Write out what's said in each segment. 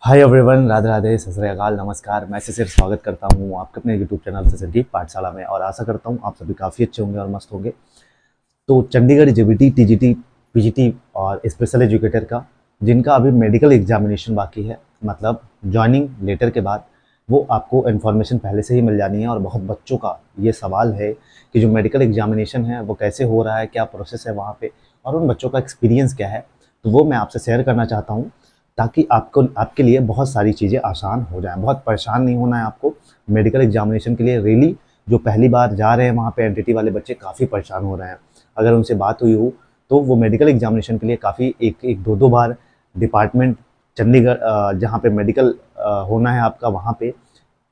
Hi everyone, Radhe Radhe, सत श्री अकाल, नमस्कार। मैं सिर्फ स्वागत करता हूँ आपके अपने यूट्यूब चैनल ससर की पाठशाला में और आशा करता हूँ आप सभी काफ़ी अच्छे होंगे और मस्त होंगे। तो चंडीगढ़ जेबीटी, टीजीटी, पीजीटी और स्पेशल एजुकेटर का जिनका अभी मेडिकल एग्जामिनेशन बाकी है, मतलब जॉइनिंग लेटर के बाद वो आपको इन्फॉर्मेशन पहले से ही मिल जानी है। और बहुत बच्चों का ये सवाल है कि जो मेडिकल एग्जामिनेशन है वो कैसे हो रहा है, क्या प्रोसेस है वहाँ पे, और उन बच्चों का एक्सपीरियंस क्या है। तो वो मैं आपसे शेयर करना चाहता हूँ ताकि आपको आपके लिए बहुत सारी चीज़ें आसान हो जाएँ। बहुत परेशान नहीं होना है आपको मेडिकल एग्जामिनेशन के लिए। रियली जो पहली बार जा रहे हैं वहाँ पे एनटीटी वाले बच्चे काफ़ी परेशान हो रहे हैं। अगर उनसे बात हुई हो तो वो मेडिकल एग्जामिनेशन के लिए काफ़ी एक दो दो बार डिपार्टमेंट चंडीगढ़ जहाँ पे मेडिकल होना है आपका, वहाँ पे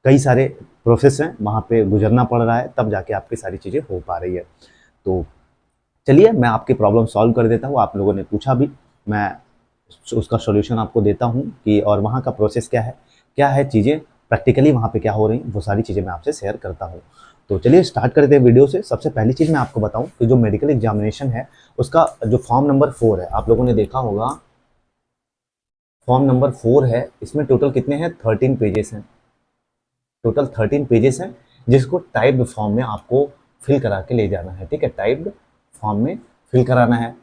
कई सारे प्रोसेस हैं, वहाँ पे गुजरना पड़ रहा है, तब जाके आपकी सारी चीज़ें हो पा रही है। तो चलिए मैं आपकी प्रॉब्लम सॉल्व कर देता हूँ। आप लोगों ने पूछा भी, मैं उसका सॉल्यूशन आपको देता हूँ कि और वहाँ का प्रोसेस क्या है चीज़ें प्रैक्टिकली वहाँ पे क्या हो रही हैं, वो सारी चीज़ें मैं आपसे शेयर करता हूँ। तो चलिए स्टार्ट करते हैं वीडियो से। सबसे पहली चीज़ मैं आपको बताऊँ कि जो मेडिकल एग्जामिनेशन है उसका जो फॉर्म नंबर 4 है, आप लोगों ने देखा होगा फॉर्म नंबर 4 है। इसमें टोटल कितने हैं? 13 पेजेस हैं। टोटल 13 पेजेस हैं जिसको टाइप्ड फॉर्म में आपको फिल करा के ले जाना है। ठीक है, टाइप्ड फॉर्म में फिल कराना है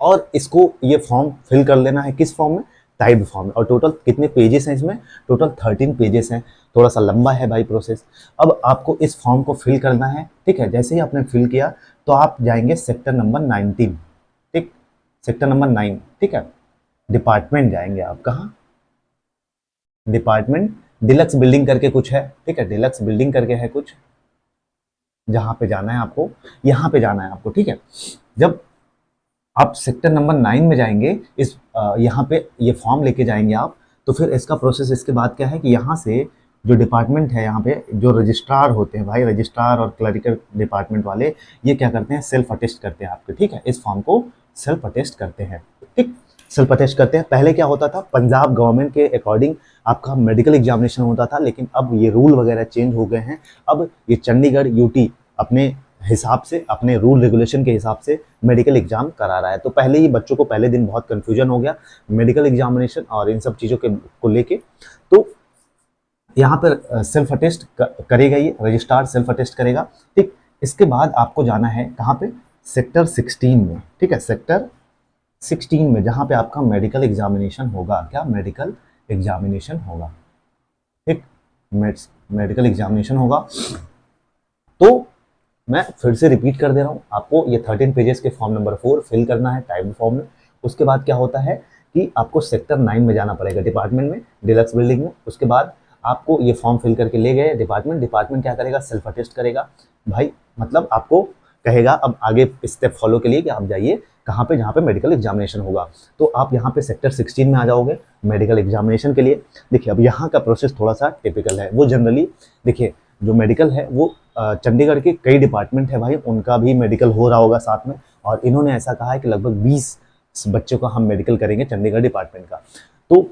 और इसको ये फॉर्म फिल कर लेना है किस फॉर्म में? टाइप्ड फॉर्म में। और टोटल कितने पेजेस हैं इसमें? टोटल 13 पेजेस हैं। थोड़ा सा लंबा है भाई प्रोसेस। अब आपको इस फॉर्म को फिल करना है। ठीक है, जैसे ही आपने फिल किया तो आप जाएंगे सेक्टर नंबर 19। ठीक, सेक्टर नंबर 9। ठीक है, डिपार्टमेंट जाएंगे आप। कहाँ? डिपार्टमेंट डिलक्स बिल्डिंग करके कुछ है। ठीक है, डिलक्स बिल्डिंग करके है कुछ, जहाँ पे जाना है आपको, यहाँ पे जाना है आपको। ठीक है, जब आप सेक्टर नंबर 9 में जाएंगे, इस यहाँ पे ये फॉर्म लेके जाएंगे आप, तो फिर इसका प्रोसेस इसके बाद क्या है कि यहाँ से जो डिपार्टमेंट है, यहाँ पे जो रजिस्ट्रार होते हैं भाई, रजिस्ट्रार और क्लरिकल डिपार्टमेंट वाले, ये क्या करते हैं? सेल्फ अटेस्ट करते हैं आपके। ठीक है, इस फॉर्म को सेल्फ अटेस्ट करते हैं। ठीक, सेल्फ अटेस्ट करते हैं। पहले क्या होता था, पंजाब गवर्नमेंट के अकॉर्डिंग आपका मेडिकल एग्जामिनेशन होता था, लेकिन अब ये रूल वगैरह चेंज हो गए हैं। अब ये चंडीगढ़ यूटी अपने हिसाब से, अपने रूल रेगुलेशन के हिसाब से मेडिकल एग्जाम करा रहा है। तो पहले ही बच्चों को पहले दिन बहुत कंफ्यूजन हो गया मेडिकल एग्जामिनेशन और इन सब चीज़ों के को लेके। तो यहाँ पर सेल्फ अटेस्ट करेगा, ये रजिस्ट्रार सेल्फ अटेस्ट करेगा। ठीक, इसके बाद आपको जाना है कहाँ पे? सेक्टर 16 में। ठीक है, सेक्टर 16 में जहाँ पे आपका मेडिकल एग्जामिनेशन होगा। क्या? मेडिकल एग्जामिनेशन होगा। ठीक, मेडिकल एग्जामिनेशन होगा। तो मैं फिर से रिपीट कर दे रहा हूँ आपको, ये 13 पेजेस के फॉर्म नंबर 4 फिल करना है टाइप्ड फॉर्म में। उसके बाद क्या होता है कि आपको सेक्टर 9 में जाना पड़ेगा, डिपार्टमेंट में, डिलक्स बिल्डिंग में। उसके बाद आपको ये फॉर्म फिल करके ले गए डिपार्टमेंट। डिपार्टमेंट क्या करेगा? सेल्फ अटेस्ट करेगा भाई, मतलब आपको कहेगा अब आगे स्टेप फॉलो के लिए कि आप जाइए कहाँ पे? जहाँ पे मेडिकल एग्जामिनेशन होगा। तो आप यहाँ पे सेक्टर 16 में आ जाओगे मेडिकल एग्जामिनेशन के लिए। देखिए, अब यहाँ का प्रोसेस थोड़ा सा टिपिकल है। वो जनरली देखिए, जो मेडिकल है वो चंडीगढ़ के कई डिपार्टमेंट है भाई, उनका भी मेडिकल हो रहा होगा साथ में। और इन्होंने ऐसा कहा है कि लगभग 20 बच्चों का हम मेडिकल करेंगे चंडीगढ़ डिपार्टमेंट का। तो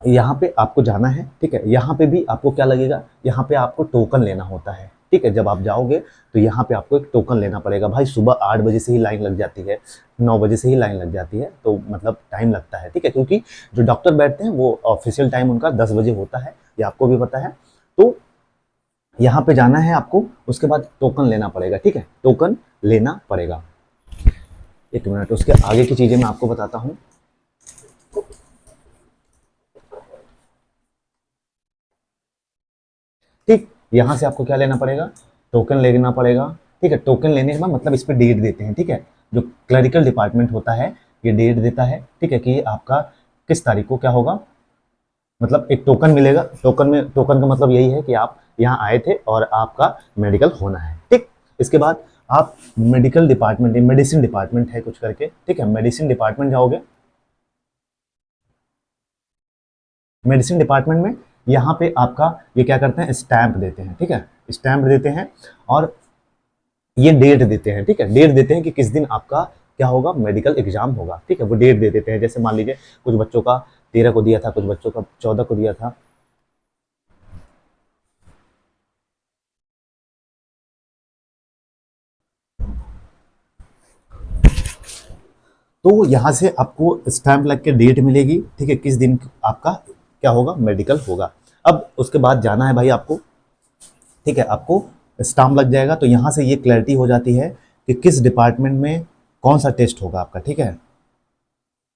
यहाँ पे आपको जाना है। ठीक है, यहाँ पे भी आपको क्या लगेगा? यहाँ पे आपको टोकन लेना होता है। ठीक है, जब आप जाओगे तो यहाँ पे आपको एक टोकन लेना पड़ेगा भाई। सुबह 8 बजे से ही लाइन लग जाती है, 9 बजे से ही लाइन लग जाती है, तो मतलब टाइम लगता है। ठीक है, क्योंकि जो डॉक्टर बैठते हैं वो ऑफिशियल टाइम उनका 10 बजे होता है, ये आपको भी पता है। तो यहाँ पे जाना है आपको, उसके बाद टोकन लेना पड़ेगा। ठीक है, टोकन लेना पड़ेगा। एक मिनट, उसके आगे की चीजें मैं आपको बताता हूँ। ठीक, यहाँ से आपको क्या लेना पड़ेगा? टोकन लेना पड़ेगा। ठीक है, टोकन लेने के बाद मतलब इस पे डेट देते हैं। ठीक है, जो क्लरिकल डिपार्टमेंट होता है ये डेट देता है। ठीक है, कि आपका किस तारीख को क्या होगा, मतलब एक टोकन मिलेगा। टोकन में, टोकन का मतलब यही है कि आप यहाँ आए थे और आपका मेडिकल होना है। ठीक, इसके बाद आप मेडिकल डिपार्टमेंट, मेडिसिन डिपार्टमेंट है कुछ करके। ठीक है, मेडिसिन डिपार्टमेंट जाओगे। मेडिसिन डिपार्टमेंट में यहाँ पे आपका ये क्या करते हैं? स्टैंप देते हैं। ठीक है, स्टैंप देते हैं और ये डेट देते हैं। ठीक है, डेट देते हैं कि किस दिन आपका क्या होगा? मेडिकल एग्जाम होगा। ठीक है, वो डेट दे देते हैं। जैसे मान लीजिए कुछ बच्चों का 13 को दिया था, कुछ बच्चों का 14 को दिया था। तो यहाँ से आपको स्टैंप लग के डेट मिलेगी, ठीक है, किस दिन आपका क्या होगा, मेडिकल होगा। अब उसके बाद जाना है भाई आपको, ठीक है, आपको स्टाम्प लग जाएगा। तो यहाँ से ये क्लैरिटी हो जाती है कि किस डिपार्टमेंट में कौन सा टेस्ट होगा आपका, ठीक है,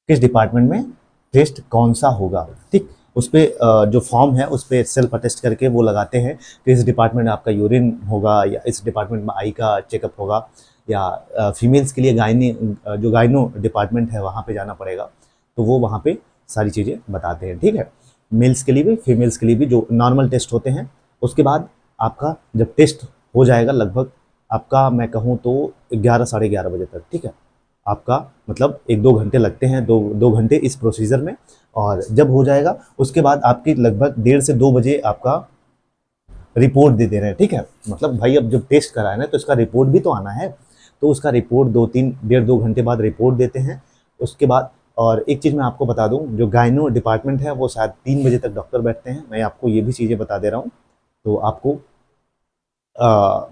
किस डिपार्टमेंट में टेस्ट कौन सा होगा, ठीक। उस पर जो फॉर्म है उस पर सेल्फ अटेस्ट करके वो लगाते हैं कि इस डिपार्टमेंट में आपका यूरिन होगा, या इस डिपार्टमेंट में आई का चेकअप होगा, या फीमेल्स के लिए गायनी जो गायनो डिपार्टमेंट है वहाँ पे जाना पड़ेगा। तो वो वहाँ पे सारी चीज़ें बताते हैं, ठीक है। मेल्स के लिए भी फीमेल्स के लिए भी जो नॉर्मल टेस्ट होते हैं। उसके बाद आपका जब टेस्ट हो जाएगा लगभग आपका, मैं कहूँ तो 11 साढ़े 11 बजे तक, ठीक है, आपका मतलब 1-2 घंटे लगते हैं, 2 घंटे इस प्रोसीजर में। और जब हो जाएगा उसके बाद आपकी लगभग 1:30 से 2 बजे आपका रिपोर्ट दे दे रहे हैं, ठीक है। मतलब भाई अब जब टेस्ट करा है ना तो इसका रिपोर्ट भी तो आना है, तो उसका रिपोर्ट 2-3 1.5-2 घंटे बाद रिपोर्ट देते हैं। उसके बाद और एक चीज़ मैं आपको बता दूं, जो गायनो डिपार्टमेंट है वो शायद 3 बजे तक डॉक्टर बैठते हैं, मैं आपको ये भी चीज़ें बता दे रहा हूँ। तो आपको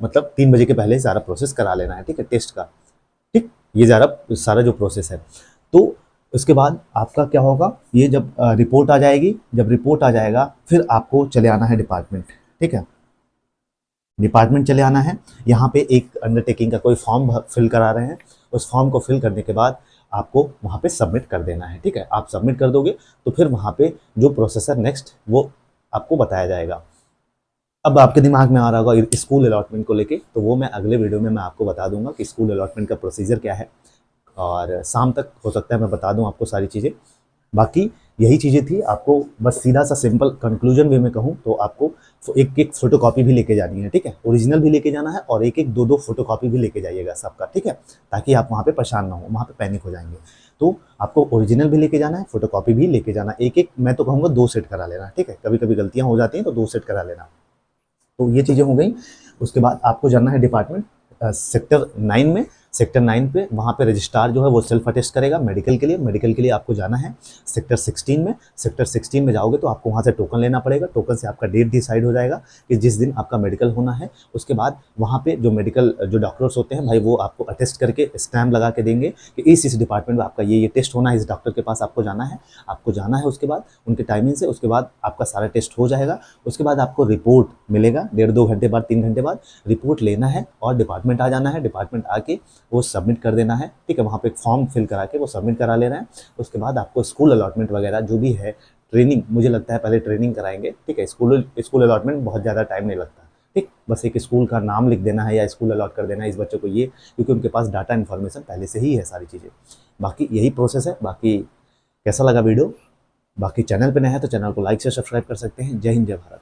मतलब 3 बजे के पहले सारा प्रोसेस करा लेना है, ठीक है, टेस्ट का, ठीक। ये सारा जो प्रोसेस है। तो उसके बाद आपका क्या होगा, ये जब रिपोर्ट आ जाएगी, जब रिपोर्ट आ जाएगा फिर आपको चले आना है डिपार्टमेंट, ठीक है, डिपार्टमेंट चले आना है। यहाँ पे एक अंडरटेकिंग का कोई फॉर्म फिल करा रहे हैं, उस फॉर्म को फिल करने के बाद आपको वहाँ पे सबमिट कर देना है, ठीक है। आप सबमिट कर दोगे तो फिर वहाँ पे जो प्रोसेसर नेक्स्ट वो आपको बताया जाएगा। अब आपके दिमाग में आ रहा होगा स्कूल अलॉटमेंट को लेके, तो वो मैं अगले वीडियो में मैं आपको बता दूंगा कि स्कूल अलॉटमेंट का प्रोसीजर क्या है, और शाम तक हो सकता है मैं बता दूं आपको सारी चीज़ें। बाकी यही चीज़ें थी, आपको बस सीधा सा सिंपल कंक्लूजन वे में कहूँ तो आपको एक एक फोटोकॉपी भी लेके जानी है, ठीक है, ओरिजिनल भी लेके जाना है और एक एक 2-2 फोटोकॉपी भी लेके जाइएगा सबका, ठीक है, ताकि आप वहाँ पे परेशान ना हो, वहाँ पे पैनिक हो जाएंगे। तो आपको ओरिजिनल भी लेके जाना है, फोटोकॉपी भी लेके जाना, एक एक मैं तो कहूँगा 2 सेट करा लेना, ठीक है, कभी कभी गलतियाँ हो जाती हैं तो 2 सेट करा लेना। तो ये चीज़ें हो गई। उसके बाद आपको जाना है डिपार्टमेंट सेक्टर 9 में। सेक्टर 9 पे वहाँ पे रजिस्ट्रार जो है वो सेल्फ अटेस्ट करेगा मेडिकल के लिए। मेडिकल के लिए आपको जाना है सेक्टर 16 में। सेक्टर 16 में जाओगे तो आपको वहाँ से टोकन लेना पड़ेगा। टोकन से आपका डेट डिसाइड हो जाएगा कि जिस दिन आपका मेडिकल होना है। उसके बाद वहाँ पे जो मेडिकल जो डॉक्टर्स होते हैं भाई वो आपको अटेस्ट करके स्टैम्प लगा के देंगे कि इस डिपार्टमेंट में आपका ये टेस्ट होना है, इस डॉक्टर के पास आपको जाना है, आपको जाना है। उसके बाद उनके टाइमिंग से उसके बाद आपका सारा टेस्ट हो जाएगा। उसके बाद आपको रिपोर्ट मिलेगा 1.5-2 घंटे बाद, 3 घंटे बाद रिपोर्ट लेना है और डिपार्टमेंट आ जाना है। डिपार्टमेंट आके वो सबमिट कर देना है, ठीक है, वहाँ पे एक फॉर्म फिल करा के वो सबमिट करा लेना है। उसके बाद आपको स्कूल अलॉटमेंट वगैरह जो भी है, ट्रेनिंग, मुझे लगता है पहले ट्रेनिंग कराएंगे, ठीक है। स्कूल अलॉटमेंट बहुत ज़्यादा टाइम नहीं लगता, ठीक, बस एक स्कूल का नाम लिख देना है या स्कूल अलॉट कर देना है इस बच्चे को, ये क्योंकि उनके पास डाटा इन्फॉर्मेशन पहले से ही है सारी चीज़ें। बाकी यही प्रोसेस है। बाकी कैसा लगा वीडियो? बाकी चैनल पे नया है तो चैनल को लाइक से सब्सक्राइब कर सकते हैं। जय हिंद, जय भारत।